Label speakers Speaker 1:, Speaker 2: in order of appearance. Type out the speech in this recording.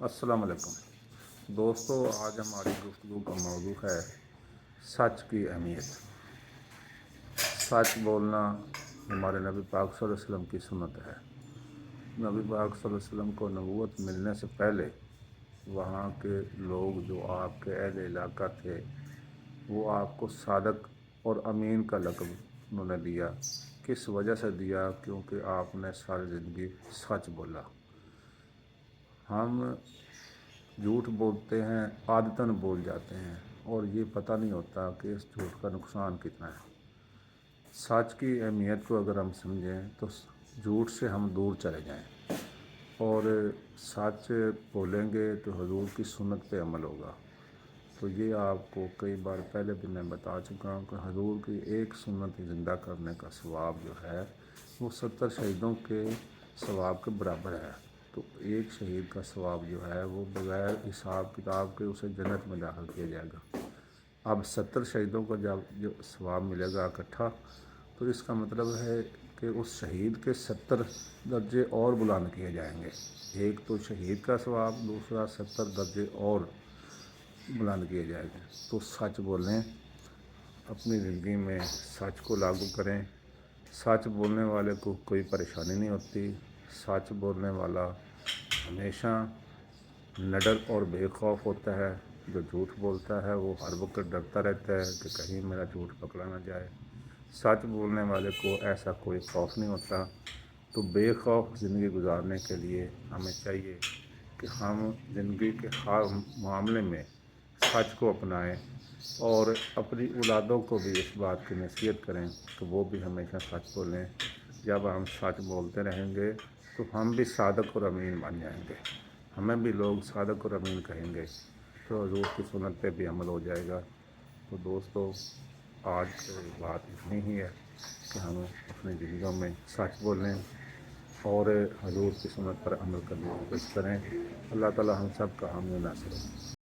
Speaker 1: السلام علیکم دوستو، آج ہماری گفتگو کا موضوع ہے سچ کی اہمیت۔ سچ بولنا ہمارے نبی پاک صلی اللہ علیہ وسلم کی سنت ہے۔ نبی پاک صلی اللہ علیہ وسلم کو نبوت ملنے سے پہلے وہاں کے لوگ جو آپ کے اہل علاقہ تھے وہ آپ کو صادق اور امین کا لقب انہوں نے دیا۔ کس وجہ سے دیا؟ کیونکہ آپ نے ساری زندگی سچ بولا۔ ہم جھوٹ بولتے ہیں، عادتاً بول جاتے ہیں اور یہ پتہ نہیں ہوتا کہ اس جھوٹ کا نقصان کتنا ہے۔ سچ کی اہمیت کو اگر ہم سمجھیں تو جھوٹ سے ہم دور چلے جائیں اور سچ بولیں گے تو حضور کی سنت پہ عمل ہوگا۔ تو یہ آپ کو کئی بار پہلے بھی میں بتا چکا ہوں کہ حضور کی ایک سنت زندہ کرنے کا ثواب جو ہے وہ 70 شہیدوں کے ثواب کے برابر ہے۔ تو ایک شہید کا ثواب جو ہے وہ بغیر حساب کتاب کے اسے جنت میں داخل کیا جائے گا۔ اب 70 شہیدوں کو جب جو ثواب ملے گا اکٹھا، تو اس کا مطلب ہے کہ اس شہید کے 70 درجے اور بلند کیے جائیں گے۔ ایک تو شہید کا ثواب، دوسرا 70 درجے اور بلند کیے جائیں گے۔ تو سچ بولیں، اپنی زندگی میں سچ کو لاگو کریں۔ سچ بولنے والے کو کوئی پریشانی نہیں ہوتی۔ سچ بولنے والا ہمیشہ نڈر اور بے خوف ہوتا ہے۔ جو جھوٹ بولتا ہے وہ ہر وقت ڈرتا رہتا ہے کہ کہیں میرا جھوٹ پکڑا نہ جائے۔ سچ بولنے والے کو ایسا کوئی خوف نہیں ہوتا۔ تو بے خوف زندگی گزارنے کے لیے ہمیں چاہیے کہ ہم زندگی کے ہر معاملے میں سچ کو اپنائیں اور اپنی اولادوں کو بھی اس بات کی نصیحت کریں کہ وہ بھی ہمیشہ سچ بولیں۔ جب ہم سچ بولتے رہیں گے تو ہم بھی صادق اور امین بن جائیں گے، ہمیں بھی لوگ صادق اور امین کہیں گے، تو حضور کی سنت پہ بھی عمل ہو جائے گا۔ تو دوستو، آج کی بات اتنی ہی ہے کہ ہم اپنی زندگیوں میں سچ بولیں اور حضور کی سنت پر عمل کرنے کی کوشش کریں۔ اللہ تعالی ہم سب کا حامی و ناصر ہو۔